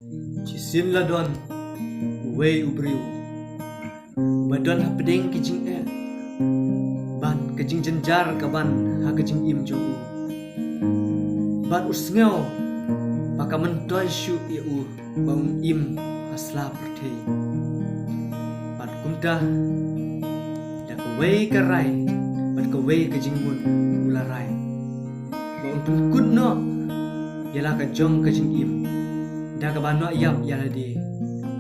Chisin la don wei ubriu badon ha pedeng kijing ban kijing jenjar ka ban ha kijing im jo ban usngau maka mentoy shu ya bang im asla perthei ban kumta da ka wei ka rai ban ka wei kijing mun ula rai bang tun kun no yala ka jong kijing im da ka ban no yap yala di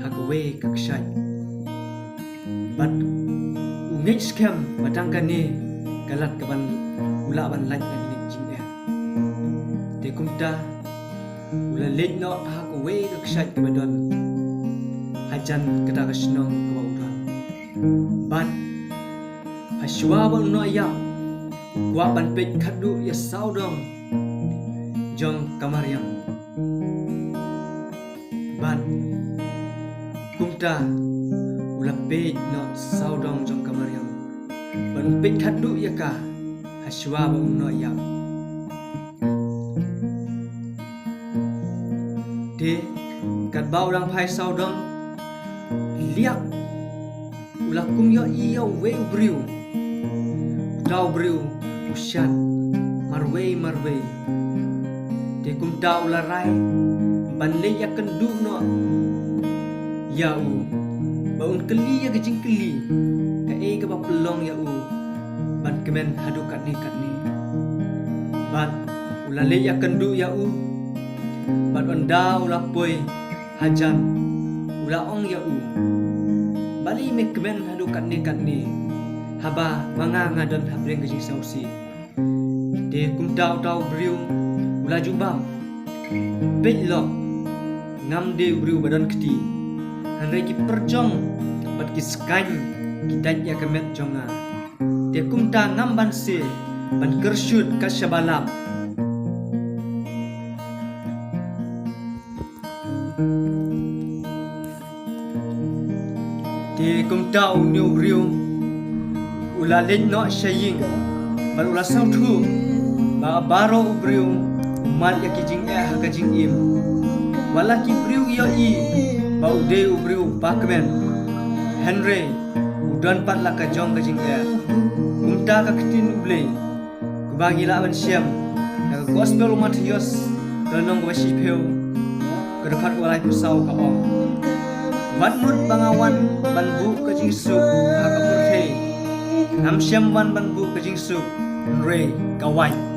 ha ka wei ka kshan ban ungej scam batang ka ni galat ka ban ula ban laj na ni jing te kumta ula lej no ha ka wei ka kshan ka badon hajan kata ka snong ka udan ban hashwa ban no yap wa ban pej khadu ya saudom jong kamariam ban kumta ula pej no saudong jong kamariam ban pej khadu ya ka hashwa ban no yap de kat bau dang phai saudong liak ula kum yo iyo we briu dau briu ushan marwei de kum dau la rai ban le ya kendu no ya baun keli ya gejing keli ka ka ba pelong ya ban kemen hadu kat ni ban ula le ya kendu ya ban onda ula poi hajan ula ong ya bali me kemen hadu kat ni haba manga ngadon habreng gejing sausi de kum dau briu ula jubam pej lo ngam de briu badan keti hanrei ki perjong bat ki skany ki dan ya kemet jonga de kum ta ngam ban se ban kersyut ka shabalam de kum ta new briu ula len no shaying ban ula sau thu ba baro briu mal ya ki jing ha ka jing im wala ki briu yo bau de briu bakmen henry udan pat la ka jong ka jing kumta ka kitin ublei kubagi la ban siam ka gospel Matius tanong ba si peu ka dekat walai pusau ka om wan mut bangawan ban bu ka jing su ha ka purthei nam siam wan ban bu ka jing su re ka wai